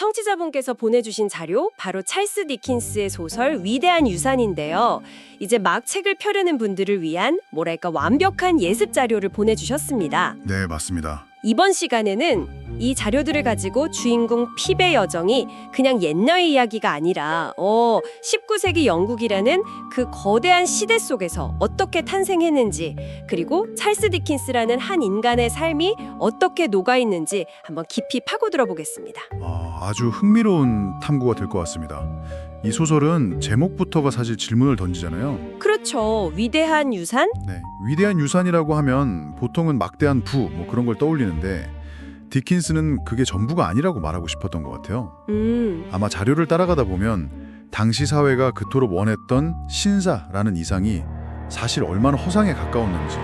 청취자분께서 보내주신 자료, 바로 찰스 디킨스의 소설 위대한 유산인데요. 이제 막 책을 펴려는 분들을 위한 뭐랄까 완벽한 예습 자료를 보내주셨습니다. 네, 맞습니다. 이번 시간에는 이 자료들을 가지고 주인공 핍의 여정이 그냥 옛날 이야기가 아니라 19세기 영국이라는 그 거대한 시대 속에서 어떻게 탄생했는지, 그리고 찰스 디킨스라는 한 인간의 삶이 어떻게 녹아있는지 한번 깊이 파고들어 보겠습니다. 아주 흥미로운 탐구가 될 것 같습니다. 이 소설은 제목부터가 사실 질문을 던지잖아요. 그렇죠. 위대한 유산? 네, 위대한 유산이라고 하면 보통은 막대한 부, 그런 걸 떠올리는데 디킨스는 그게 전부가 아니라고 말하고 싶었던 것 같아요. 아마 자료를 따라가다 보면 당시 사회가 그토록 원했던 신사라는 이상이 사실 얼마나 허상에 가까웠는지,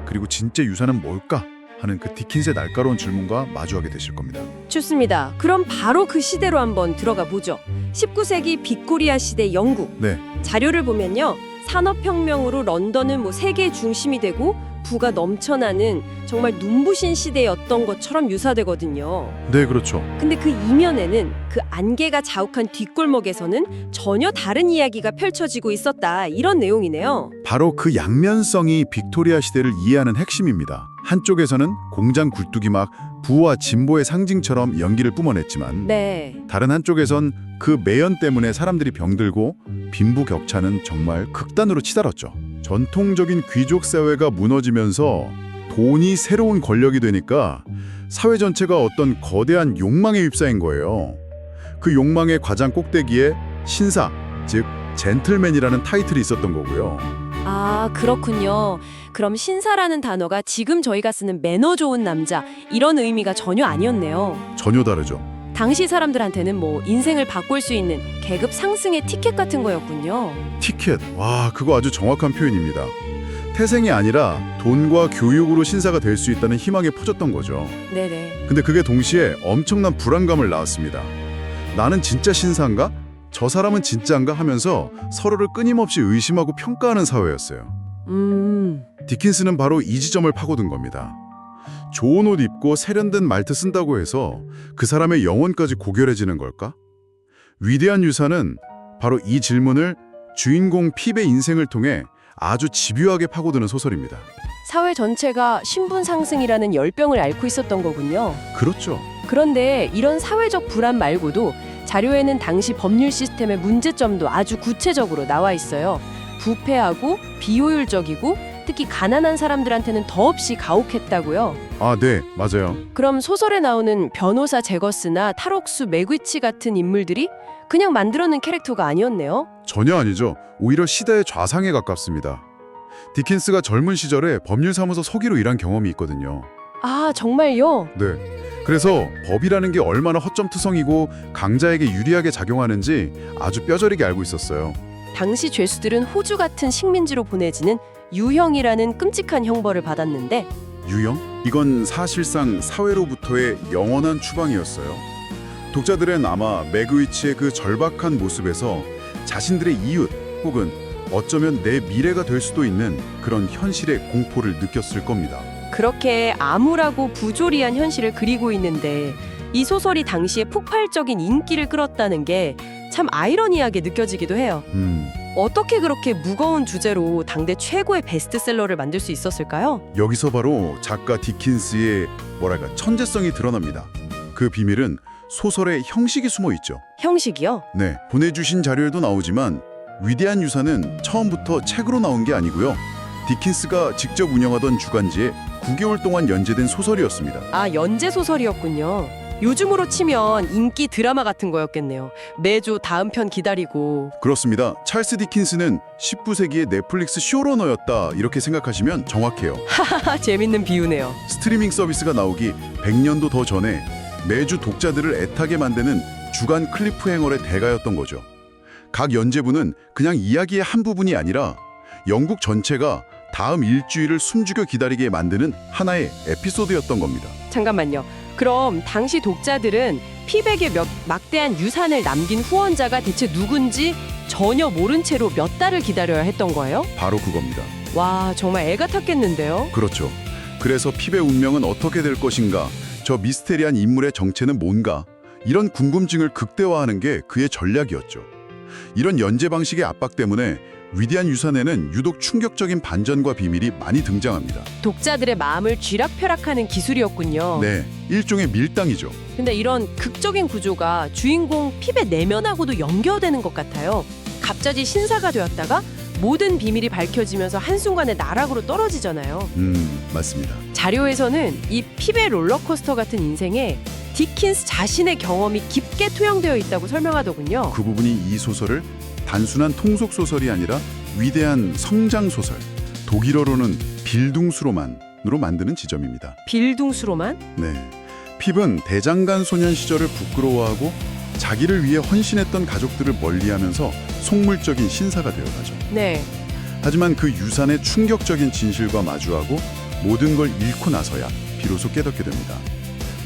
그리고 진짜 유산은 뭘까 하는 그 디킨스의 날카로운 질문과 마주하게 되실 겁니다. 좋습니다. 그럼 바로 그 시대로 한번 들어가 보죠. 19세기 빅토리아 시대 영국. 네, 자료를 보면요. 산업혁명으로 런던은 세계의 중심이 되고 부가 넘쳐나는 정말 눈부신 시대였던 것처럼 묘사되거든요. 네, 그렇죠. 근데 그 이면에는 그 안개가 자욱한 뒷골목에서는 전혀 다른 이야기가 펼쳐지고 있었다. 이런 내용이네요. 바로 그 양면성이 빅토리아 시대를 이해하는 핵심입니다. 한쪽에서는 공장 굴뚝이 막 부와 진보의 상징처럼 연기를 뿜어냈지만 네. 다른 한쪽에선 그 매연 때문에 사람들이 병들고 빈부격차는 정말 극단으로 치달았죠. 전통적인 귀족 사회가 무너지면서 돈이 새로운 권력이 되니까 사회 전체가 어떤 거대한 욕망에 휩싸인 거예요. 그 욕망의 가장 꼭대기에 신사, 즉 젠틀맨이라는 타이틀이 있었던 거고요. 아, 그렇군요. 그럼 신사라는 단어가 지금 저희가 쓰는 매너 좋은 남자 이런 의미가 전혀 아니었네요. 전혀 다르죠. 당시 사람들한테는 인생을 바꿀 수 있는 계급 상승의 티켓 같은 거였군요. 티켓, 와, 그거 아주 정확한 표현입니다. 태생이 아니라 돈과 교육으로 신사가 될 수 있다는 희망에 퍼졌던 거죠. 네네. 근데 그게 동시에 엄청난 불안감을 낳았습니다. 나는 진짜 신사인가? 저 사람은 진짜인가? 하면서 서로를 끊임없이 의심하고 평가하는 사회였어요. 디킨스는 바로 이 지점을 파고든 겁니다. 좋은 옷 입고 세련된 말투 쓴다고 해서 그 사람의 영혼까지 고결해지는 걸까? 위대한 유산은 바로 이 질문을 주인공 핍의 인생을 통해 아주 집요하게 파고드는 소설입니다. 사회 전체가 신분 상승이라는 열병을 앓고 있었던 거군요. 그렇죠. 그런데 이런 사회적 불안 말고도 자료에는 당시 법률 시스템의 문제점도 아주 구체적으로 나와 있어요. 부패하고 비효율적이고 특히 가난한 사람들한테는 더없이 가혹했다고요. 아, 네, 맞아요. 그럼 소설에 나오는 변호사 제거스나 탈옥수 맥위치 같은 인물들이 그냥 만들어낸 캐릭터가 아니었네요. 전혀 아니죠. 오히려 시대의 좌상에 가깝습니다. 디킨스가 젊은 시절에 법률사무소 서기로 일한 경험이 있거든요. 아, 정말요? 네. 그래서 법이라는 게 얼마나 허점투성이고 강자에게 유리하게 작용하는지 아주 뼈저리게 알고 있었어요. 당시 죄수들은 호주 같은 식민지로 보내지는 유형이라는 끔찍한 형벌을 받았는데 유형? 이건 사실상 사회로부터의 영원한 추방이었어요. 독자들은 아마 맥위치의 그 절박한 모습에서 자신들의 이웃 혹은 어쩌면 내 미래가 될 수도 있는 그런 현실의 공포를 느꼈을 겁니다. 그렇게 암울하고 부조리한 현실을 그리고 있는데 이 소설이 당시에 폭발적인 인기를 끌었다는 게 참 아이러니하게 느껴지기도 해요. 어떻게 그렇게 무거운 주제로 당대 최고의 베스트셀러를 만들 수 있었을까요? 여기서 바로 작가 디킨스의 천재성이 드러납니다. 그 비밀은 소설의 형식이 숨어 있죠. 형식이요? 네, 보내주신 자료에도 나오지만 위대한 유산은 처음부터 책으로 나온 게 아니고요. 디킨스가 직접 운영하던 주간지에 9개월 동안 연재된 소설이었습니다. 아, 연재 소설이었군요. 요즘으로 치면 인기 드라마 같은 거였겠네요. 매주 다음 편 기다리고. 그렇습니다. 찰스 디킨스는 19세기의 넷플릭스 쇼러너였다 이렇게 생각하시면 정확해요. 하하, 재밌는 비유네요. 스트리밍 서비스가 나오기 100년도 더 전에 매주 독자들을 애타게 만드는 주간 클리프행어의 대가였던 거죠. 각 연재부는 그냥 이야기의 한 부분이 아니라 영국 전체가 다음 일주일을 숨죽여 기다리게 만드는 하나의 에피소드였던 겁니다. 잠깐만요. 그럼 당시 독자들은 핍에게 막대한 유산을 남긴 후원자가 대체 누군지 전혀 모른 채로 몇 달을 기다려야 했던 거예요? 바로 그겁니다. 와, 정말 애가 탔겠는데요? 그렇죠. 그래서 핍의 운명은 어떻게 될 것인가, 저 미스테리한 인물의 정체는 뭔가, 이런 궁금증을 극대화하는 게 그의 전략이었죠. 이런 연재 방식의 압박 때문에 위대한 유산에는 유독 충격적인 반전과 비밀이 많이 등장합니다. 독자들의 마음을 쥐락펴락하는 기술이었군요. 네, 일종의 밀당이죠. 근데 이런 극적인 구조가 주인공 핍의 내면하고도 연결되는 것 같아요. 갑자기 신사가 되었다가 모든 비밀이 밝혀지면서 한순간에 나락으로 떨어지잖아요. 맞습니다. 자료에서는 이 핍의 롤러코스터 같은 인생에 디킨스 자신의 경험이 깊게 투영되어 있다고 설명하더군요. 그 부분이 이 소설을 단순한 통속 소설이 아니라 위대한 성장 소설, 독일어로는 빌둥스로만으로 만드는 지점입니다. 빌둥스로만? 네, 핍은 대장간 소년 시절을 부끄러워하고 자기를 위해 헌신했던 가족들을 멀리하면서 속물적인 신사가 되어가죠. 네. 하지만 그 유산의 충격적인 진실과 마주하고 모든 걸 잃고 나서야 비로소 깨닫게 됩니다.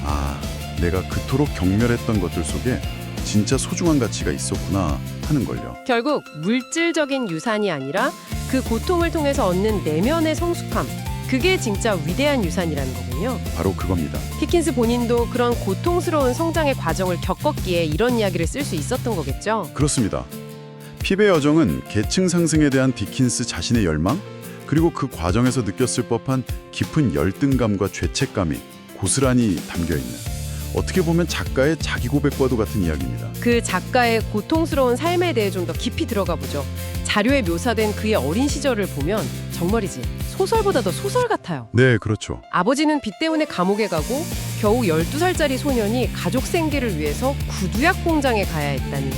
아, 내가 그토록 경멸했던 것들 속에 진짜 소중한 가치가 있었구나 하는 걸요. 결국 물질적인 유산이 아니라 그 고통을 통해서 얻는 내면의 성숙함, 그게 진짜 위대한 유산이라는 거군요. 바로 그겁니다. 디킨스 본인도 그런 고통스러운 성장의 과정을 겪었기에 이런 이야기를 쓸 수 있었던 거겠죠. 그렇습니다. 핍의 여정은 계층 상승에 대한 디킨스 자신의 열망, 그리고 그 과정에서 느꼈을 법한 깊은 열등감과 죄책감이 고스란히 담겨있는, 어떻게 보면 작가의 자기 고백과도 같은 이야기입니다. 그 작가의 고통스러운 삶에 대해 좀 더 깊이 들어가 보죠. 자료에 묘사된 그의 어린 시절을 보면 정말이지 소설보다 더 소설 같아요. 네, 그렇죠. 아버지는 빚 때문에 감옥에 가고 겨우 12살짜리 소년이 가족 생계를 위해서 구두약 공장에 가야 했다니.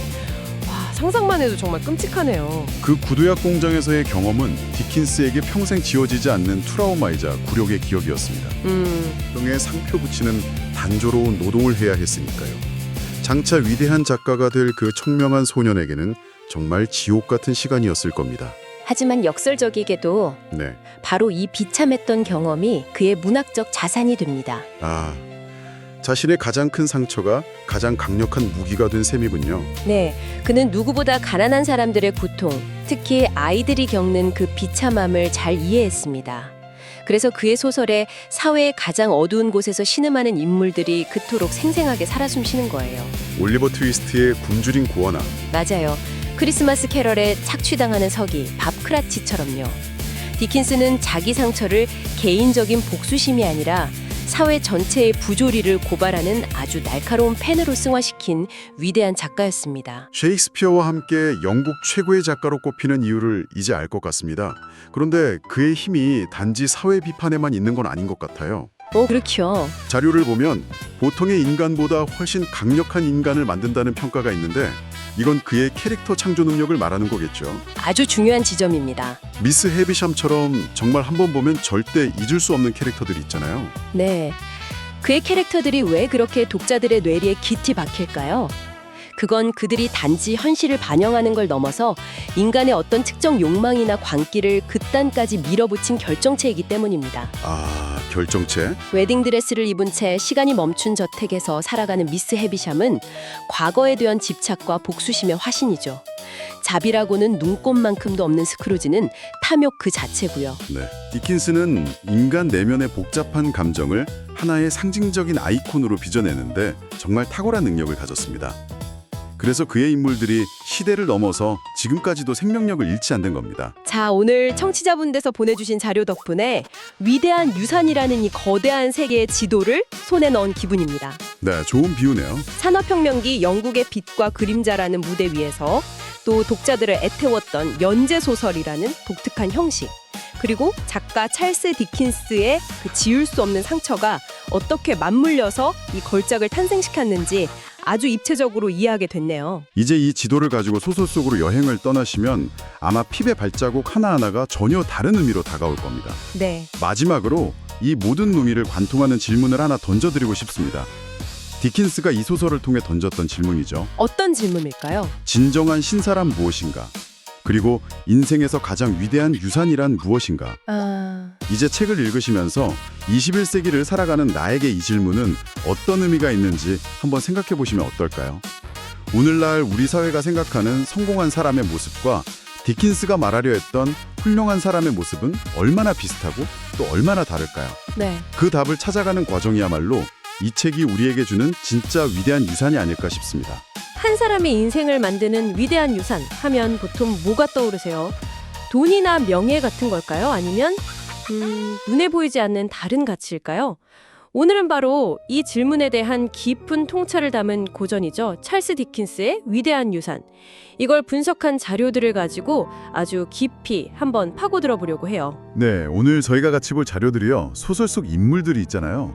와, 상상만 해도 정말 끔찍하네요. 그 구두약 공장에서의 경험은 디킨스에게 평생 지워지지 않는 트라우마이자 굴욕의 기억이었습니다. 병에 상표 붙이는 단조로운 노동을 해야 했으니까요. 장차 위대한 작가가 될 그 청명한 소년에게는 정말 지옥 같은 시간이었을 겁니다. 하지만 역설적이게도 네. 바로 이 비참했던 경험이 그의 문학적 자산이 됩니다. 아, 자신의 가장 큰 상처가 가장 강력한 무기가 된 셈이군요. 네, 그는 누구보다 가난한 사람들의 고통, 특히 아이들이 겪는 그 비참함을 잘 이해했습니다. 그래서 그의 소설에 사회의 가장 어두운 곳에서 신음하는 인물들이 그토록 생생하게 살아 숨쉬는 거예요. 올리버 트위스트의 굶주린 고아나. 맞아요. 크리스마스 캐럴에 착취당하는 서기 밥 크라치처럼요. 디킨스는 자기 상처를 개인적인 복수심이 아니라 사회 전체의 부조리를 고발하는 아주 날카로운 펜으로 승화시킨 위대한 작가였습니다. 셰익스피어와 함께 영국 최고의 작가로 꼽히는 이유를 이제 알 것 같습니다. 그런데 그의 힘이 단지 사회 비판에만 있는 건 아닌 것 같아요. 그렇죠. 자료를 보면 보통의 인간보다 훨씬 강력한 인간을 만든다는 평가가 있는데 이건 그의 캐릭터 창조 능력을 말하는 거겠죠. 아주 중요한 지점입니다. 미스 헤비샴처럼 정말 한번 보면 절대 잊을 수 없는 캐릭터들이 있잖아요. 네, 그의 캐릭터들이 왜 그렇게 독자들의 뇌리에 깊이 박힐까요? 그건 그들이 단지 현실을 반영하는 걸 넘어서 인간의 어떤 특정 욕망이나 광기를 그딴까지 밀어붙인 결정체이기 때문입니다. 아, 결정체? 웨딩드레스를 입은 채 시간이 멈춘 저택에서 살아가는 미스 헤비샴은 과거에 대한 집착과 복수심의 화신이죠. 자비라고는 눈꼽만큼도 없는 스크루지는 탐욕 그 자체고요. 네. 디킨스는 인간 내면의 복잡한 감정을 하나의 상징적인 아이콘으로 빚어내는데 정말 탁월한 능력을 가졌습니다. 그래서 그의 인물들이 시대를 넘어서 지금까지도 생명력을 잃지 않는 겁니다. 자, 오늘 청취자분께서 보내주신 자료 덕분에 위대한 유산이라는 이 거대한 세계의 지도를 손에 넣은 기분입니다. 네, 좋은 비유네요. 산업혁명기 영국의 빛과 그림자라는 무대 위에서 또 독자들을 애태웠던 연재소설이라는 독특한 형식, 그리고 작가 찰스 디킨스의 그 지울 수 없는 상처가 어떻게 맞물려서 이 걸작을 탄생시켰는지 아주 입체적으로 이해하게 됐네요. 이제 이 지도를 가지고 소설 속으로 여행을 떠나시면 아마 핍의 발자국 하나하나가 전혀 다른 의미로 다가올 겁니다. 네. 마지막으로 이 모든 의미를 관통하는 질문을 하나 던져드리고 싶습니다. 디킨스가 이 소설을 통해 던졌던 질문이죠. 어떤 질문일까요? 진정한 신사란 무엇인가? 그리고 인생에서 가장 위대한 유산이란 무엇인가? 이제 책을 읽으시면서 21세기를 살아가는 나에게 이 질문은 어떤 의미가 있는지 한번 생각해 보시면 어떨까요? 오늘날 우리 사회가 생각하는 성공한 사람의 모습과 디킨스가 말하려 했던 훌륭한 사람의 모습은 얼마나 비슷하고 또 얼마나 다를까요? 네. 그 답을 찾아가는 과정이야말로 이 책이 우리에게 주는 진짜 위대한 유산이 아닐까 싶습니다. 한 사람의 인생을 만드는 위대한 유산 하면 보통 뭐가 떠오르세요? 돈이나 명예 같은 걸까요? 아니면 눈에 보이지 않는 다른 가치일까요? 오늘은 바로 이 질문에 대한 깊은 통찰을 담은 고전이죠. 찰스 디킨스의 위대한 유산. 이걸 분석한 자료들을 가지고 아주 깊이 한번 파고들어 보려고 해요. 네, 오늘 저희가 같이 볼 자료들이요. 소설 속 인물들이 있잖아요.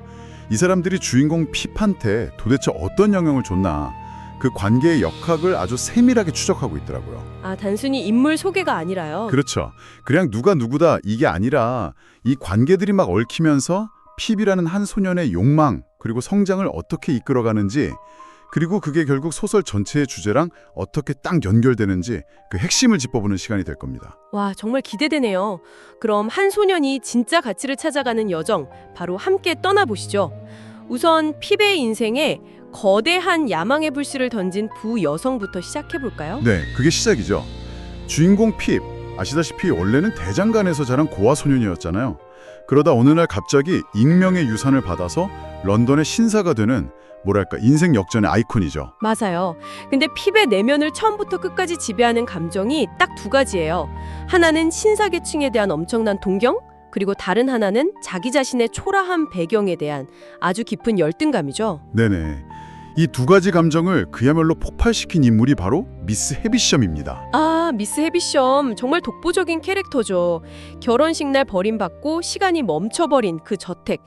이 사람들이 주인공 핍한테 도대체 어떤 영향을 줬나, 그 관계의 역학을 아주 세밀하게 추적하고 있더라고요. 아, 단순히 인물 소개가 아니라요. 그렇죠. 그냥 누가 누구다 이게 아니라 이 관계들이 막 얽히면서 핍이라는 한 소년의 욕망 그리고 성장을 어떻게 이끌어가는지, 그리고 그게 결국 소설 전체의 주제랑 어떻게 딱 연결되는지 그 핵심을 짚어보는 시간이 될 겁니다. 와, 정말 기대되네요. 그럼 한 소년이 진짜 가치를 찾아가는 여정, 바로 함께 떠나보시죠. 우선 핍의 인생에 거대한 야망의 불씨를 던진 부 여성부터 시작해볼까요? 네, 그게 시작이죠. 주인공 핍, 아시다시피 원래는 대장간에서 자란 고아 소년이었잖아요. 그러다 어느 날 갑자기 익명의 유산을 받아서 런던의 신사가 되는, 뭐랄까, 인생 역전의 아이콘이죠. 맞아요. 근데 핍의 내면을 처음부터 끝까지 지배하는 감정이 딱 두 가지예요. 하나는 신사계층에 대한 엄청난 동경, 그리고 다른 하나는 자기 자신의 초라한 배경에 대한 아주 깊은 열등감이죠. 네네. 이 두 가지 감정을 그야말로 폭발시킨 인물이 바로 미스 헤비섬입니다. 아, 미스 헤비섬 정말 독보적인 캐릭터죠. 결혼식 날 버림받고 시간이 멈춰버린 그 저택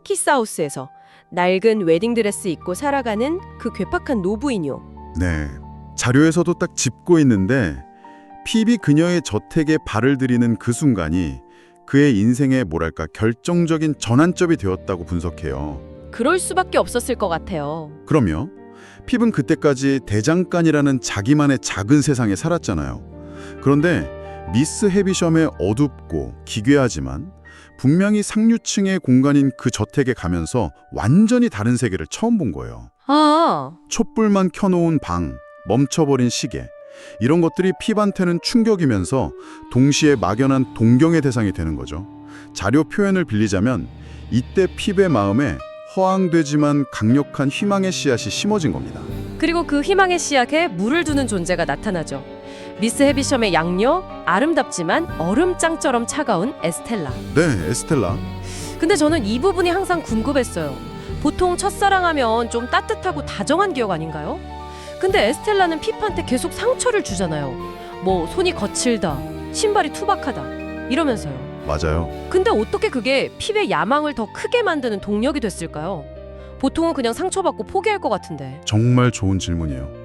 세키사우스에서 낡은 웨딩드레스 입고 살아가는 그 괴팍한 노부인이요. 네. 자료에서도 딱 짚고 있는데 핍이 그녀의 저택에 발을 들이는 그 순간이 그의 인생의 뭐랄까 결정적인 전환점이 되었다고 분석해요. 그럴 수밖에 없었을 것 같아요. 그럼요. 핍은 그때까지 대장간이라는 자기만의 작은 세상에 살았잖아요. 그런데 미스 헤비섬의 어둡고 기괴하지만 분명히 상류층의 공간인 그 저택에 가면서 완전히 다른 세계를 처음 본 거예요. 아, 촛불만 켜놓은 방, 멈춰버린 시계, 이런 것들이 핍한테는 충격이면서 동시에 막연한 동경의 대상이 되는 거죠. 자료 표현을 빌리자면 이때 핍의 마음에 허황되지만 강력한 희망의 씨앗이 심어진 겁니다. 그리고 그 희망의 씨앗에 물을 두는 존재가 나타나죠. 미스 헤비섬의 양녀, 아름답지만 얼음장처럼 차가운 에스텔라. 네, 에스텔라. 근데 저는 이 부분이 항상 궁금했어요. 보통 첫사랑하면 좀 따뜻하고 다정한 기억 아닌가요? 근데 에스텔라는 핍한테 계속 상처를 주잖아요. 뭐 손이 거칠다, 신발이 투박하다 이러면서요. 맞아요. 근데 어떻게 그게 핍의 야망을 더 크게 만드는 동력이 됐을까요? 보통은 그냥 상처받고 포기할 것 같은데. 정말 좋은 질문이에요.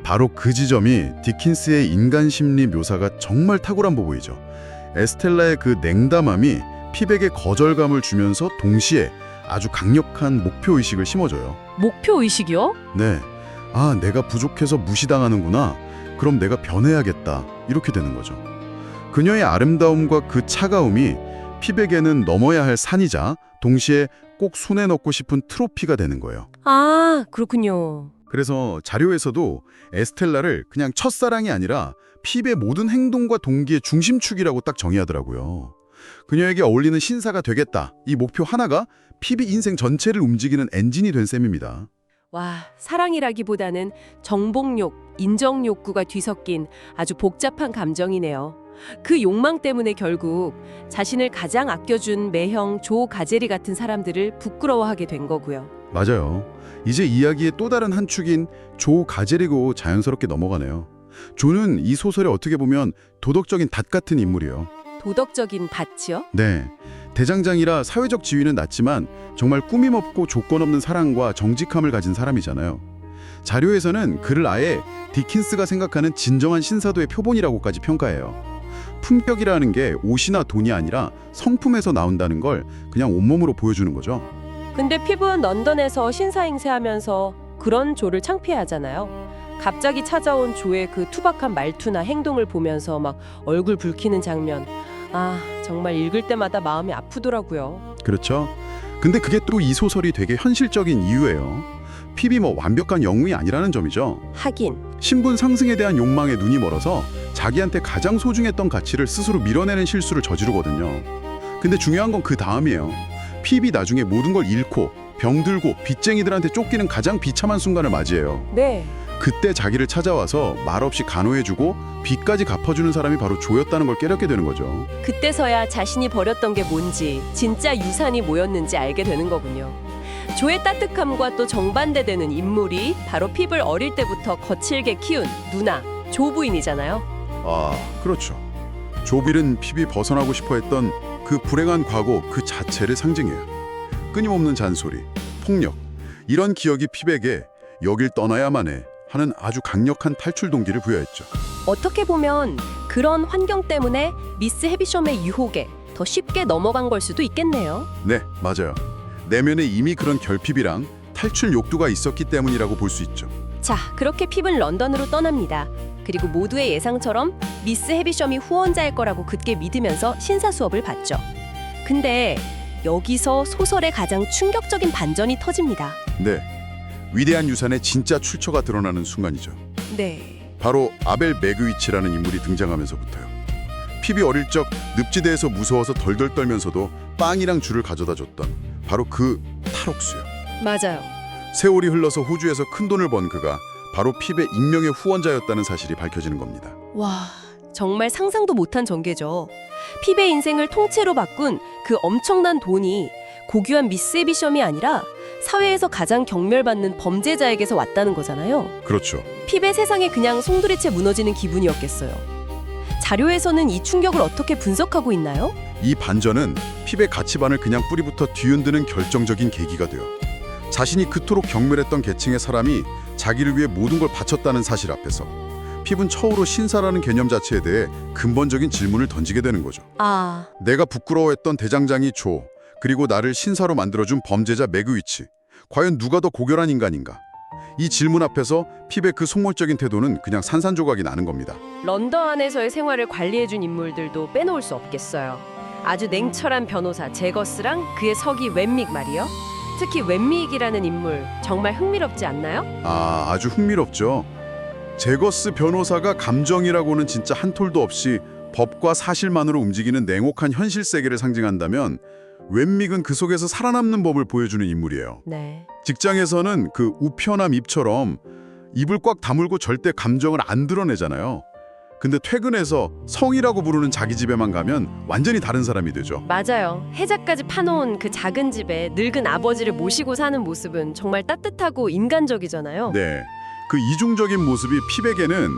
바로 그 지점이 디킨스의 인간 심리 묘사가 정말 탁월한 보이죠. 에스텔라의 그 냉담함이 핍에게 거절감을 주면서 동시에 아주 강력한 목표의식을 심어줘요. 목표의식이요? 네. 아, 내가 부족해서 무시당하는구나. 그럼 내가 변해야겠다. 이렇게 되는 거죠. 그녀의 아름다움과 그 차가움이 핍에게는 넘어야 할 산이자 동시에 꼭 손에 넣고 싶은 트로피가 되는 거예요. 아, 그렇군요. 그래서 자료에서도 에스텔라를 그냥 첫사랑이 아니라 핍의 모든 행동과 동기의 중심축이라고 딱 정의하더라고요. 그녀에게 어울리는 신사가 되겠다. 이 목표 하나가 핍의 인생 전체를 움직이는 엔진이 된 셈입니다. 와, 사랑이라기보다는 정복욕, 인정 욕구가 뒤섞인 아주 복잡한 감정이네요. 그 욕망 때문에 결국 자신을 가장 아껴준 매형 조 가제리 같은 사람들을 부끄러워하게 된 거고요. 맞아요. 이제 이야기의 또 다른 한 축인 조 가제리고 자연스럽게 넘어가네요. 조는 이 소설에 어떻게 보면 도덕적인 닷 같은 인물이에요. 도덕적인 밭이요? 네. 대장장이라 사회적 지위는 낮지만 정말 꾸밈없고 조건 없는 사랑과 정직함을 가진 사람이잖아요. 자료에서는 그를 아예 디킨스가 생각하는 진정한 신사도의 표본이라고까지 평가해요. 품격이라는 게 옷이나 돈이 아니라 성품에서 나온다는 걸 그냥 온몸으로 보여주는 거죠. 근데 핍은 런던에서 신사 행세하면서 그런 조를 창피해하잖아요. 갑자기 찾아온 조의 그 투박한 말투나 행동을 보면서 막 얼굴 붉히는 장면. 아, 정말 읽을 때마다 마음이 아프더라고요. 그렇죠. 근데 그게 또 이 소설이 되게 현실적인 이유예요. 핍이 뭐 완벽한 영웅이 아니라는 점이죠. 하긴. 신분 상승에 대한 욕망에 눈이 멀어서 자기한테 가장 소중했던 가치를 스스로 밀어내는 실수를 저지르거든요. 근데 중요한 건 그 다음이에요. 핍이 나중에 모든 걸 잃고 병들고 빚쟁이들한테 쫓기는 가장 비참한 순간을 맞이해요. 네. 그때 자기를 찾아와서 말없이 간호해주고 빚까지 갚아주는 사람이 바로 조였다는 걸 깨닫게 되는 거죠. 그때서야 자신이 버렸던 게 뭔지, 진짜 유산이 뭐였는지 알게 되는 거군요. 조의 따뜻함과 또 정반대되는 인물이 바로 핍을 어릴 때부터 거칠게 키운 누나, 조 부인이잖아요. 아, 그렇죠. 조빌은 핍이 벗어나고 싶어 했던 그 불행한 과거 그 자체를 상징해요. 끊임없는 잔소리, 폭력, 이런 기억이 핍에게 여길 떠나야만 해 하는 아주 강력한 탈출 동기를 부여했죠. 어떻게 보면 그런 환경 때문에 미스 헤비섬의 유혹에 더 쉽게 넘어간 걸 수도 있겠네요. 네, 맞아요. 내면에 이미 그런 결핍이랑 탈출 욕구가 있었기 때문이라고 볼 수 있죠. 자, 그렇게 핍은 런던으로 떠납니다. 그리고 모두의 예상처럼 미스 헤비섬이 후원자일 거라고 굳게 믿으면서 신사 수업을 받죠. 근데 여기서 소설의 가장 충격적인 반전이 터집니다. 네, 위대한 유산의 진짜 출처가 드러나는 순간이죠. 네. 바로 아벨 매그위치라는 인물이 등장하면서부터요. 핍이 어릴 적 늪지대에서 무서워서 덜덜 떨면서도 빵이랑 쥐를 가져다 줬던 바로 그 탈옥수요. 맞아요. 세월이 흘러서 호주에서 큰 돈을 번 그가 바로 핍의 익명의 후원자였다는 사실이 밝혀지는 겁니다. 와, 정말 상상도 못한 전개죠. 핍의 인생을 통째로 바꾼 그 엄청난 돈이 고귀한 미스 헤비섬이 아니라 사회에서 가장 경멸받는 범죄자에게서 왔다는 거잖아요. 그렇죠. 핍의 세상이 그냥 송두리째 무너지는 기분이었겠어요. 자료에서는 이 충격을 어떻게 분석하고 있나요? 이 반전은 핍의 가치관을 그냥 뿌리부터 뒤흔드는 결정적인 계기가 돼요. 자신이 그토록 경멸했던 계층의 사람이 자기를 위해 모든 걸 바쳤다는 사실 앞에서 핍은 처우로 신사라는 개념 자체에 대해 근본적인 질문을 던지게 되는 거죠. 아, 내가 부끄러워했던 대장장이 조, 그리고 나를 신사로 만들어준 범죄자 매그위치, 과연 누가 더 고결한 인간인가? 이 질문 앞에서 핍의 그 속물적인 태도는 그냥 산산조각이 나는 겁니다. 런던 안에서의 생활을 관리해준 인물들도 빼놓을 수 없겠어요. 아주 냉철한 변호사 제거스랑 그의 서기 웬믹 말이요. 특히 웬믹이라는 인물 정말 흥미롭지 않나요? 아주 흥미롭죠. 제거스 변호사가 감정이라고는 진짜 한 톨도 없이 법과 사실만으로 움직이는 냉혹한 현실 세계를 상징한다면 웬믹은 그 속에서 살아남는 법을 보여주는 인물이에요. 네. 직장에서는 그 우편함 입처럼 입을 꽉 다물고 절대 감정을 안 드러내잖아요. 근데 퇴근해서 성이라고 부르는 자기 집에만 가면 완전히 다른 사람이 되죠. 맞아요. 해자까지 파놓은 그 작은 집에 늙은 아버지를 모시고 사는 모습은 정말 따뜻하고 인간적이잖아요. 네, 그 이중적인 모습이 핍에게는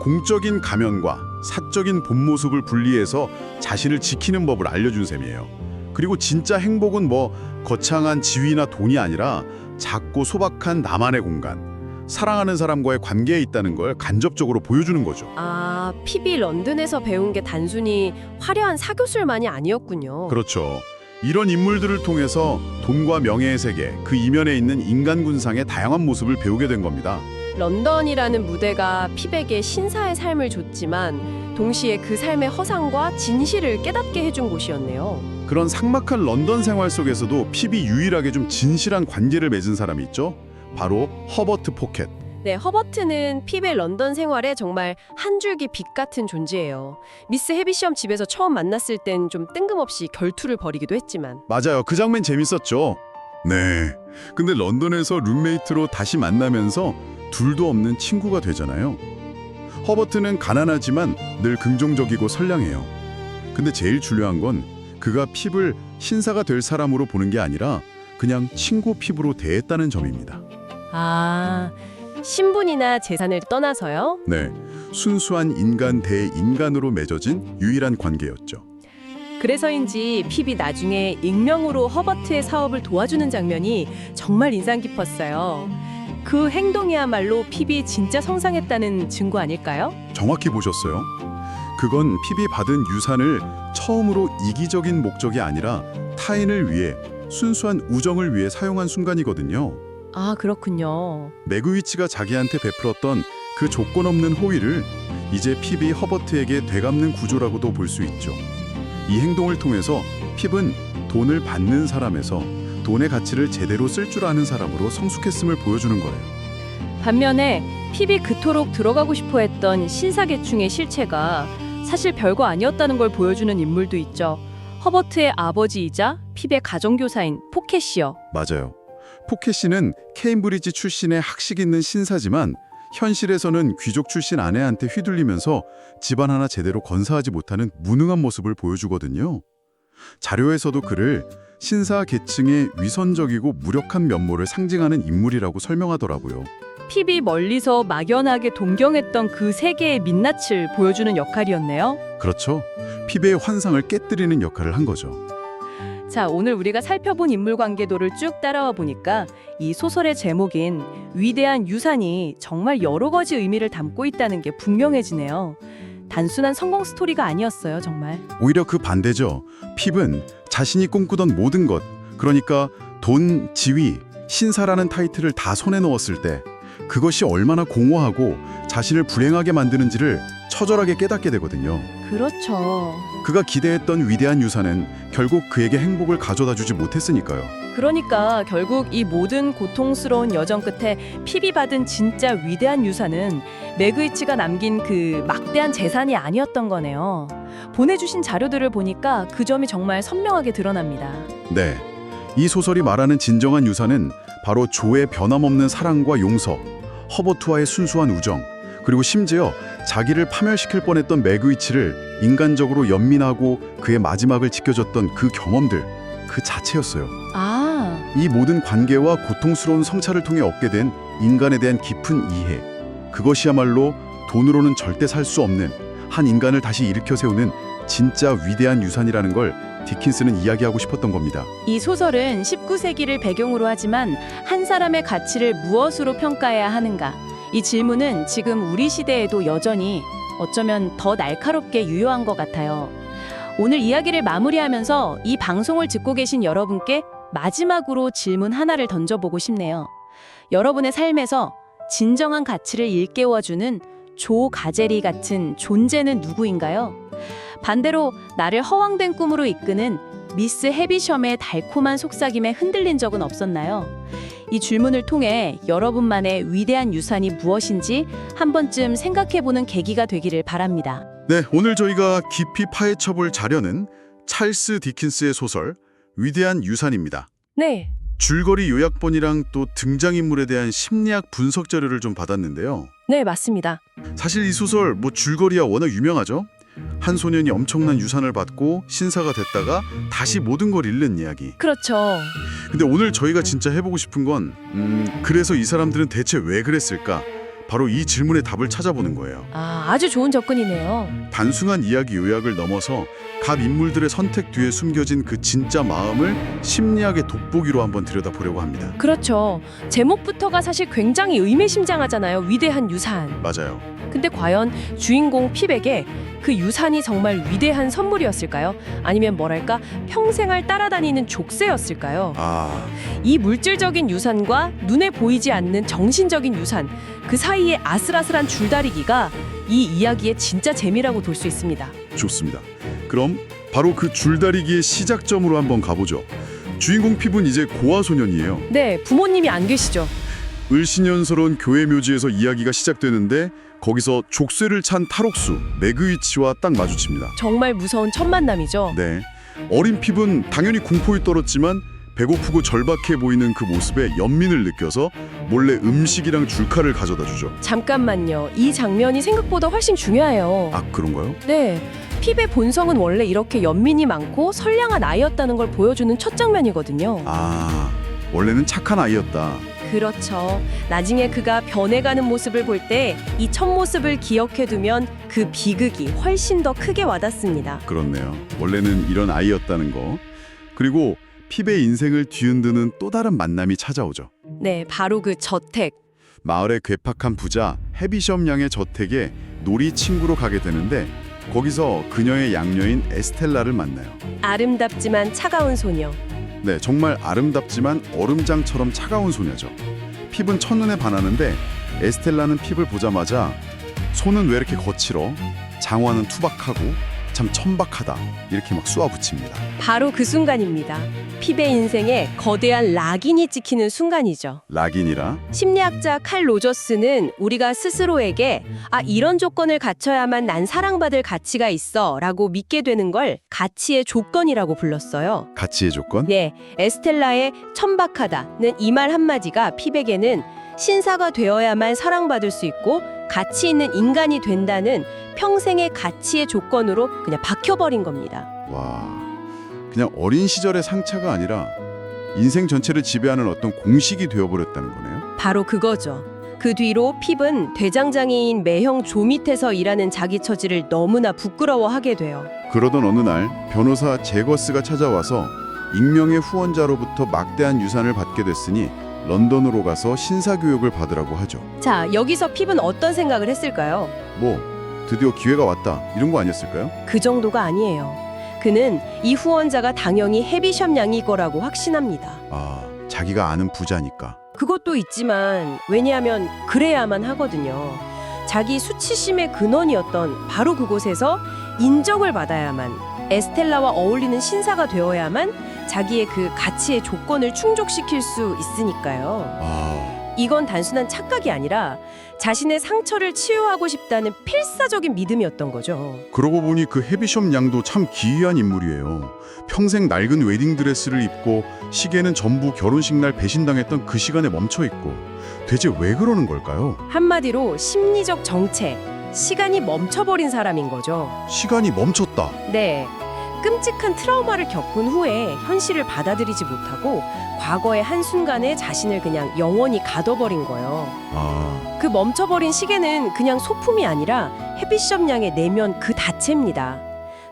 공적인 가면과 사적인 본 모습을 분리해서 자신을 지키는 법을 알려준 셈이에요. 그리고 진짜 행복은 뭐 거창한 지위나 돈이 아니라 작고 소박한 나만의 공간, 사랑하는 사람과의 관계에 있다는 걸 간접적으로 보여주는 거죠. 아, 핍이 런던에서 배운 게 단순히 화려한 사교술만이 아니었군요. 그렇죠. 이런 인물들을 통해서 돈과 명예의 세계, 그 이면에 있는 인간군상의 다양한 모습을 배우게 된 겁니다. 런던이라는 무대가 핍에게 신사의 삶을 줬지만 동시에 그 삶의 허상과 진실을 깨닫게 해준 곳이었네요. 그런 삭막한 런던 생활 속에서도 핍이 유일하게 좀 진실한 관계를 맺은 사람이 있죠. 바로 허버트 포켓. 네, 허버트는 핍의 런던 생활에 정말 한 줄기 빛 같은 존재예요. 미스 헤비섬 집에서 처음 만났을 땐 좀 뜬금없이 결투를 벌이기도 했지만 맞아요. 그 장면 재밌었죠. 네. 근데 런던에서 룸메이트로 다시 만나면서 둘도 없는 친구가 되잖아요. 허버트는 가난하지만 늘 긍정적이고 선량해요. 근데 제일 중요한 건 그가 핍을 신사가 될 사람으로 보는 게 아니라 그냥 친구 핍으로 대했다는 점입니다. 아, 신분이나 재산을 떠나서요? 네, 순수한 인간 대 인간으로 맺어진 유일한 관계였죠. 그래서인지 핍이 나중에 익명으로 허버트의 사업을 도와주는 장면이 정말 인상 깊었어요. 그 행동이야말로 핍이 진짜 성장했다는 증거 아닐까요? 정확히 보셨어요. 그건 핍이 받은 유산을 처음으로 이기적인 목적이 아니라 타인을 위해 순수한 우정을 위해 사용한 순간이거든요. 아, 그렇군요. 매그위치가 자기한테 베풀었던 그 조건 없는 호의를 이제 핍이 허버트에게 되갚는 구조라고도 볼 수 있죠. 이 행동을 통해서 핍은 돈을 받는 사람에서 돈의 가치를 제대로 쓸 줄 아는 사람으로 성숙했음을 보여주는 거예요. 반면에 핍이 그토록 들어가고 싶어 했던 신사계층의 실체가 사실 별거 아니었다는 걸 보여주는 인물도 있죠. 허버트의 아버지이자 핍의 가정교사인 포켓이요. 맞아요. 포켓 씨는 케임브리지 출신의 학식 있는 신사지만 현실에서는 귀족 출신 아내한테 휘둘리면서 집안 하나 제대로 건사하지 못하는 무능한 모습을 보여주거든요. 자료에서도 그를 신사 계층의 위선적이고 무력한 면모를 상징하는 인물이라고 설명하더라고요. 핍이 멀리서 막연하게 동경했던 그 세계의 민낯을 보여주는 역할이었네요. 그렇죠. 피베의 환상을 깨뜨리는 역할을 한 거죠. 자, 오늘 우리가 살펴본 인물 관계도를 쭉 따라와 보니까 이 소설의 제목인 위대한 유산이 정말 여러 가지 의미를 담고 있다는 게 분명해지네요. 단순한 성공 스토리가 아니었어요, 정말. 오히려 그 반대죠. 핍은 자신이 꿈꾸던 모든 것, 그러니까 돈, 지위, 신사라는 타이틀을 다 손에 넣었을 때 그것이 얼마나 공허하고 자신을 불행하게 만드는지를 처절하게 깨닫게 되거든요. 그렇죠. 그가 기대했던 위대한 유산은 결국 그에게 행복을 가져다 주지 못했으니까요. 그러니까 결국 이 모든 고통스러운 여정 끝에 핍이 받은 진짜 위대한 유산은 매그위치가 남긴 그 막대한 재산이 아니었던 거네요. 보내주신 자료들을 보니까 그 점이 정말 선명하게 드러납니다. 네, 이 소설이 말하는 진정한 유산은 바로 조의 변함없는 사랑과 용서, 허버트와의 순수한 우정, 그리고 심지어 자기를 파멸시킬 뻔했던 매그위치를 인간적으로 연민하고 그의 마지막을 지켜줬던 그 경험들, 그 자체였어요. 이 모든 관계와 고통스러운 성찰을 통해 얻게 된 인간에 대한 깊은 이해, 그것이야말로 돈으로는 절대 살 수 없는 한 인간을 다시 일으켜 세우는 진짜 위대한 유산이라는 걸 디킨스는 이야기하고 싶었던 겁니다. 이 소설은 19세기를 배경으로 하지만 한 사람의 가치를 무엇으로 평가해야 하는가? 이 질문은 지금 우리 시대에도 여전히 어쩌면 더 날카롭게 유효한 것 같아요. 오늘 이야기를 마무리하면서 이 방송을 듣고 계신 여러분께 마지막으로 질문 하나를 던져보고 싶네요. 여러분의 삶에서 진정한 가치를 일깨워주는 조 가제리 같은 존재는 누구인가요? 반대로 나를 허황된 꿈으로 이끄는 미스 해비섬의 달콤한 속삭임에 흔들린 적은 없었나요? 이 질문을 통해 여러분만의 위대한 유산이 무엇인지 한 번쯤 생각해보는 계기가 되기를 바랍니다. 네, 오늘 저희가 깊이 파헤쳐볼 자료는 찰스 디킨스의 소설 위대한 유산입니다. 네. 줄거리 요약본이랑 또 등장인물에 대한 심리학 분석 자료를 좀 받았는데요. 네, 맞습니다. 사실 이 소설 줄거리야 워낙 유명하죠. 한 소년이 엄청난 유산을 받고 신사가 됐다가 다시 모든 걸 잃는 이야기. 그렇죠. 근데 오늘 저희가 진짜 해보고 싶은 건 그래서 이 사람들은 대체 왜 그랬을까? 바로 이 질문의 답을 찾아보는 거예요. 아주 좋은 접근이네요. 단순한 이야기 요약을 넘어서 각 인물들의 선택 뒤에 숨겨진 그 진짜 마음을 심리학의 돋보기로 한번 들여다보려고 합니다. 그렇죠. 제목부터가 사실 굉장히 의미심장하잖아요. 위대한 유산. 맞아요. 근데 과연 주인공 핍에게 그 유산이 정말 위대한 선물이었을까요? 아니면 뭐랄까 평생을 따라다니는 족쇄였을까요? 이 물질적인 유산과 눈에 보이지 않는 정신적인 유산, 그 사이의 아슬아슬한 줄다리기가 이 이야기의 진짜 재미라고 볼 수 있습니다. 좋습니다. 그럼 바로 그 줄다리기의 시작점으로 한번 가보죠. 주인공 핍은 이제 고아 소년이에요. 네, 부모님이 안 계시죠. 을신연스러운 교회 묘지에서 이야기가 시작되는데 거기서 족쇄를 찬 탈옥수 매그위치와 딱 마주칩니다. 정말 무서운 첫 만남이죠. 네, 어린 핍은 당연히 공포에 떨었지만 배고프고 절박해 보이는 그 모습에 연민을 느껴서 몰래 음식이랑 줄칼을 가져다 주죠. 잠깐만요. 이 장면이 생각보다 훨씬 중요해요. 아, 그런가요? 네. 핍의 본성은 원래 이렇게 연민이 많고 선량한 아이였다는 걸 보여주는 첫 장면이거든요. 원래는 착한 아이였다. 그렇죠. 나중에 그가 변해가는 모습을 볼 때 이 첫 모습을 기억해두면 그 비극이 훨씬 더 크게 와닿습니다. 그렇네요. 원래는 이런 아이였다는 거. 그리고 핍의 인생을 뒤흔드는 또 다른 만남이 찾아오죠. 네, 바로 그 저택. 마을의 괴팍한 부자 해비섬 양의 저택에 놀이 친구로 가게 되는데 거기서 그녀의 양녀인 에스텔라를 만나요. 아름답지만 차가운 소녀. 네, 정말 아름답지만 얼음장처럼 차가운 소녀죠. 핍은 첫눈에 반하는데 에스텔라는 핍을 보자마자 손은 왜 이렇게 거칠어? 장화는 투박하고 참 천박하다 이렇게 막 쏘아붙입니다. 바로 그 순간입니다. 핍의 인생에 거대한 락인이 찍히는 순간이죠. 락인이라? 심리학자 칼 로저스는 우리가 스스로에게 이런 조건을 갖춰야만 난 사랑받을 가치가 있어 라고 믿게 되는 걸 가치의 조건이라고 불렀어요. 가치의 조건? 네, 에스텔라의 천박하다는 이 말 한마디가 핍에게는 신사가 되어야만 사랑받을 수 있고 가치 있는 인간이 된다는 평생의 가치의 조건으로 그냥 박혀버린 겁니다. 와, 그냥 어린 시절의 상처가 아니라 인생 전체를 지배하는 어떤 공식이 되어버렸다는 거네요. 바로 그거죠. 그 뒤로 핍은 대장장이인 매형 조 밑에서 일하는 자기 처지를 너무나 부끄러워하게 돼요. 그러던 어느 날 변호사 제거스가 찾아와서 익명의 후원자로부터 막대한 유산을 받게 됐으니 런던으로 가서 신사교육을 받으라고 하죠. 자, 여기서 핍은 어떤 생각을 했을까요? 뭐 드디어 기회가 왔다 이런 거 아니었을까요? 그 정도가 아니에요. 그는 이 후원자가 당연히 헤비숍 양일 거라고 확신합니다. 아, 자기가 아는 부자니까. 그것도 있지만 왜냐하면 그래야만 하거든요. 자기 수치심의 근원이었던 바로 그곳에서 인정을 받아야만, 에스텔라와 어울리는 신사가 되어야만 자기의 그 가치의 조건을 충족시킬 수 있으니까요. 이건 단순한 착각이 아니라 자신의 상처를 치유하고 싶다는 필사적인 믿음이었던 거죠. 그러고 보니 그 헤비숍 양도 참 기이한 인물이에요. 평생 낡은 웨딩드레스를 입고 시계는 전부 결혼식 날 배신당했던 그 시간에 멈춰있고 대체 왜 그러는 걸까요? 한마디로 심리적 정체, 시간이 멈춰버린 사람인 거죠. 시간이 멈췄다. 네, 끔찍한 트라우마를 겪은 후에 현실을 받아들이지 못하고 과거의 한순간에 자신을 그냥 영원히 가둬버린 거예요. 그 멈춰버린 시계는 그냥 소품이 아니라 헤비숍 양의 내면 그 자체입니다.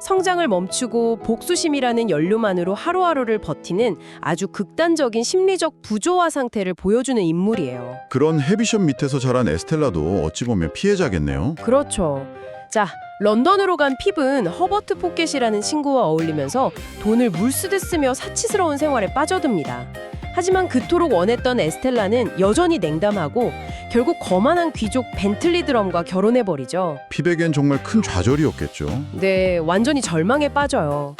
성장을 멈추고 복수심이라는 연료만으로 하루하루를 버티는 아주 극단적인 심리적 부조화 상태를 보여주는 인물이에요. 그런 헤비숍 밑에서 자란 에스텔라도 어찌 보면 피해자겠네요. 그렇죠. 자, 런던으로 간 핍은 허버트 포켓이라는 친구와 어울리면서 돈을 물쓰듯 쓰며 사치스러운 생활에 빠져듭니다. 하지만 그토록 원했던 에스텔라는 여전히 냉담하고 결국 거만한 귀족 벤틀리 드럼과 결혼해버리죠. 핍에겐 정말 큰 좌절이었겠죠. 네, 완전히 절망에 빠져요.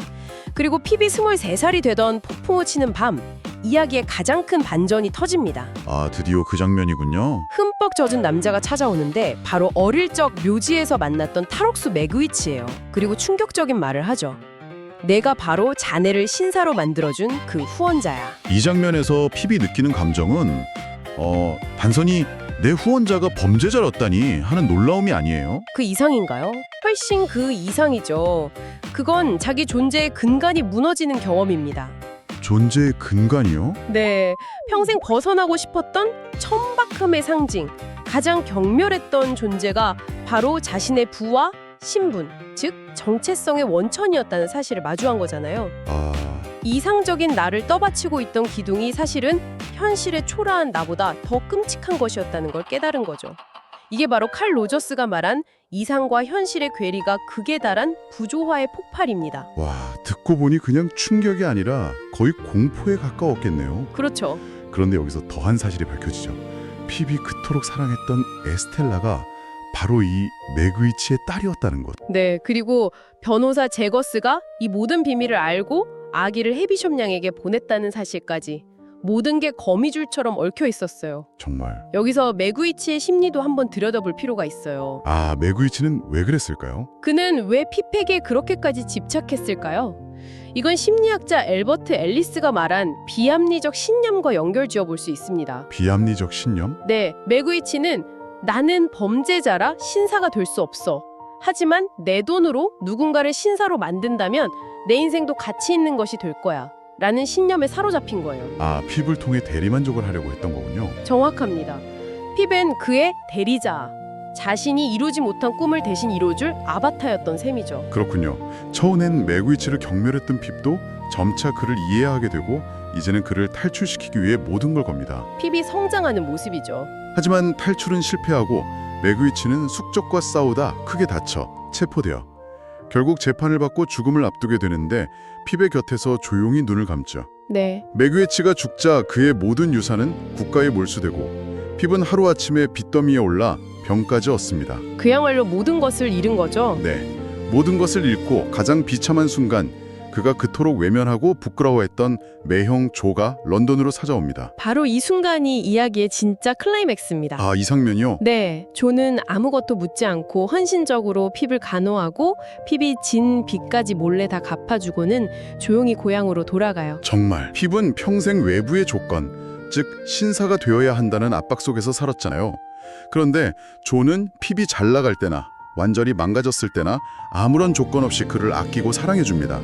그리고 핍이 23살이 되던 폭풍우 치는 밤, 이야기의 가장 큰 반전이 터집니다. 아, 드디어 그 장면이군요. 흠뻑 젖은 남자가 찾아오는데 바로 어릴 적 묘지에서 만났던 탈옥수 매그위치예요. 그리고 충격적인 말을 하죠. 내가 바로 자네를 신사로 만들어준 그 후원자야. 이 장면에서 핍이 느끼는 감정은 단순히 내 후원자가 범죄자였다니 하는 놀라움이 아니에요. 그 이상인가요? 훨씬 그 이상이죠. 그건 자기 존재의 근간이 무너지는 경험입니다. 존재의 근간이요? 네, 평생 벗어나고 싶었던 천박함의 상징, 가장 경멸했던 존재가 바로 자신의 부와 신분, 즉 정체성의 원천이었다는 사실을 마주한 거잖아요. 이상적인 나를 떠받치고 있던 기둥이 사실은 현실의 초라한 나보다 더 끔찍한 것이었다는 걸 깨달은 거죠. 이게 바로 칼 로저스가 말한 이상과 현실의 괴리가 극에 달한 부조화의 폭발입니다. 와, 듣고 보니 그냥 충격이 아니라 거의 공포에 가까웠겠네요. 그렇죠. 그런데 여기서 더한 사실이 밝혀지죠. 핍이 그토록 사랑했던 에스텔라가 바로 이 매그위치의 딸이었다는 것. 네, 그리고 변호사 제거스가 이 모든 비밀을 알고 아기를 헤비숍 양에게 보냈다는 사실까지 모든 게 거미줄처럼 얽혀 있었어요. 정말. 여기서 매그위치의 심리도 한번 들여다볼 필요가 있어요. 아, 매그위치는 왜 그랬을까요? 그는 왜 핍에게 그렇게까지 집착했을까요? 이건 심리학자 엘버트 앨리스가 말한 비합리적 신념과 연결지어 볼 수 있습니다. 비합리적 신념? 네, 매그위치는 나는 범죄자라 신사가 될 수 없어. 하지만 내 돈으로 누군가를 신사로 만든다면 내 인생도 가치 있는 것이 될 거야. 라는 신념에 사로잡힌 거예요. 아, 핍을 통해 대리만족을 하려고 했던 거군요. 정확합니다. 핍은 그의 대리자, 자신이 이루지 못한 꿈을 대신 이뤄줄 아바타였던 셈이죠. 그렇군요. 처음엔 매그위치를 경멸했던 핍도 점차 그를 이해하게 되고 이제는 그를 탈출시키기 위해 모든 걸 겁니다. 핍이 성장하는 모습이죠. 하지만 탈출은 실패하고 매그위치는 숙적과 싸우다 크게 다쳐 체포되어 결국 재판을 받고 죽음을 앞두게 되는데 핍의 곁에서 조용히 눈을 감죠. 네. 매그위치가 죽자 그의 모든 유산은 국가에 몰수되고 핍은 하루아침에 빚더미에 올라 병까지 얻습니다. 그야말로 모든 것을 잃은 거죠. 네, 모든 것을 잃고 가장 비참한 순간 그가 그토록 외면하고 부끄러워했던 매형 조가 런던으로 찾아옵니다. 바로 이 순간이 이야기의 진짜 클라이맥스입니다. 아, 이 장면이요? 네, 조는 아무것도 묻지 않고 헌신적으로 핍을 간호하고 핍이 진 빚까지 몰래 다 갚아주고는 조용히 고향으로 돌아가요. 정말 핍은 평생 외부의 조건, 즉 신사가 되어야 한다는 압박 속에서 살았잖아요. 그런데 조는 핍이 잘 나갈 때나 완전히 망가졌을 때나 아무런 조건 없이 그를 아끼고 사랑해줍니다.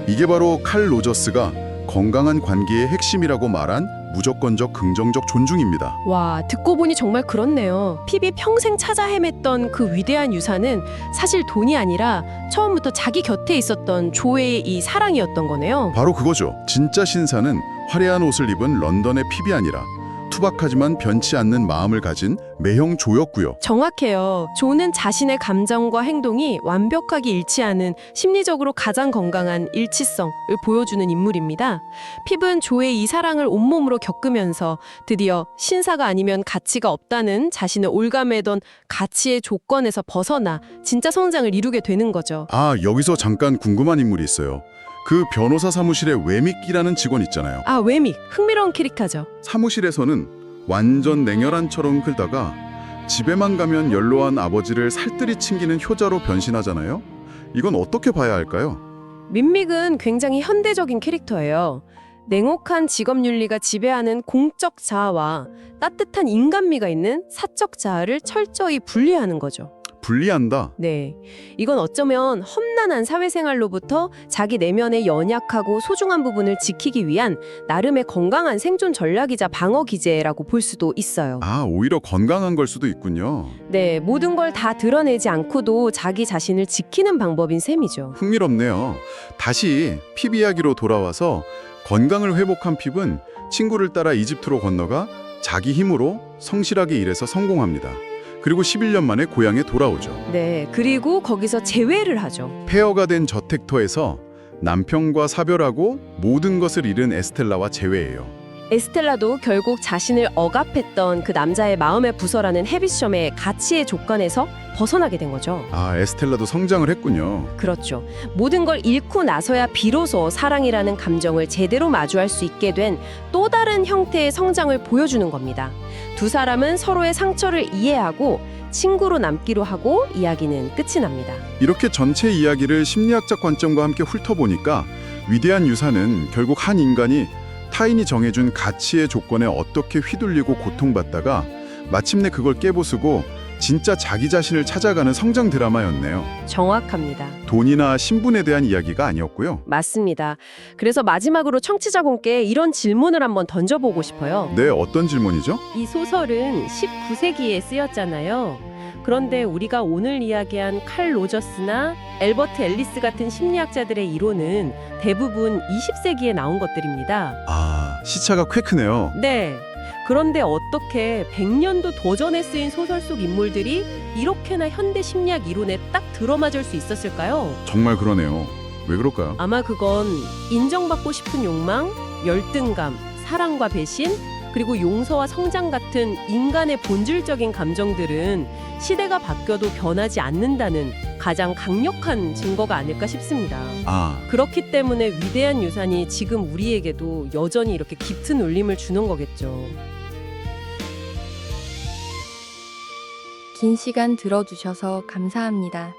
이게 바로 칼 로저스가 건강한 관계의 핵심이라고 말한 무조건적 긍정적 존중입니다. 와, 듣고 보니 정말 그렇네요. 핍이 평생 찾아 헤맸던 그 위대한 유산은 사실 돈이 아니라 처음부터 자기 곁에 있었던 조의 이 사랑이었던 거네요. 바로 그거죠. 진짜 신사는 화려한 옷을 입은 런던의 핍이 아니라 투박하지만 변치 않는 마음을 가진 매형 조였고요. 정확해요. 조는 자신의 감정과 행동이 완벽하게 일치하는 심리적으로 가장 건강한 일치성을 보여주는 인물입니다. 핍은 조의 이 사랑을 온몸으로 겪으면서 드디어 신사가 아니면 가치가 없다는 자신을 올가매던 가치의 조건에서 벗어나 진짜 성장을 이루게 되는 거죠. 아, 여기서 잠깐 궁금한 인물이 있어요. 그 변호사 사무실에 외믹이라는 직원 있잖아요. 아, 외믹. 흥미로운 캐릭터죠. 사무실에서는 완전 냉혈한처럼 굴다가 집에만 가면 연로한 아버지를 살뜰히 챙기는 효자로 변신하잖아요. 이건 어떻게 봐야 할까요? 민믹은 굉장히 현대적인 캐릭터예요. 냉혹한 직업윤리가 지배하는 공적 자아와 따뜻한 인간미가 있는 사적 자아를 철저히 분리하는 거죠. 분리한다. 네, 이건 어쩌면 험난한 사회생활로부터 자기 내면의 연약하고 소중한 부분을 지키기 위한 나름의 건강한 생존 전략이자 방어 기제라고 볼 수도 있어요. 아, 오히려 건강한 걸 수도 있군요. 네, 모든 걸 다 드러내지 않고도 자기 자신을 지키는 방법인 셈이죠. 흥미롭네요. 다시 핍 이야기로 돌아와서 건강을 회복한 핍은 친구를 따라 이집트로 건너가 자기 힘으로 성실하게 일해서 성공합니다. 그리고 11년 만에 고향에 돌아오죠. 네, 그리고 거기서 재회를 하죠. 폐허가 된 저택터에서 남편과 사별하고 모든 것을 잃은 에스텔라와 재회해요. 에스텔라도 결국 자신을 억압했던 그 남자의 마음의 부서라는 헤비섬의 가치의 조건에서 벗어나게 된 거죠. 아, 에스텔라도 성장을 했군요. 그렇죠. 모든 걸 잃고 나서야 비로소 사랑이라는 감정을 제대로 마주할 수 있게 된 또 다른 형태의 성장을 보여주는 겁니다. 두 사람은 서로의 상처를 이해하고 친구로 남기로 하고 이야기는 끝이 납니다. 이렇게 전체 이야기를 심리학적 관점과 함께 훑어보니까 위대한 유산은 결국 한 인간이 타인이 정해준 가치의 조건에 어떻게 휘둘리고 고통받다가 마침내 그걸 깨부수고 진짜 자기 자신을 찾아가는 성장 드라마였네요. 정확합니다. 돈이나 신분에 대한 이야기가 아니었고요. 맞습니다. 그래서 마지막으로 청취자분께 이런 질문을 한번 던져보고 싶어요. 네, 어떤 질문이죠? 이 소설은 19세기에 쓰였잖아요. 그런데 우리가 오늘 이야기한 칼 로저스나 엘버트 앨리스 같은 심리학자들의 이론은 대부분 20세기에 나온 것들입니다. 아, 시차가 꽤 크네요. 네. 그런데 어떻게 100년도 더 전에 쓰인 소설 속 인물들이 이렇게나 현대 심리학 이론에 딱 들어맞을 수 있었을까요? 정말 그러네요. 왜 그럴까요? 아마 그건 인정받고 싶은 욕망, 열등감, 사랑과 배신, 그리고 용서와 성장 같은 인간의 본질적인 감정들은 시대가 바뀌어도 변하지 않는다는 가장 강력한 증거가 아닐까 싶습니다. 아, 그렇기 때문에 위대한 유산이 지금 우리에게도 여전히 이렇게 짙은 울림을 주는 거겠죠. 긴 시간 들어주셔서 감사합니다.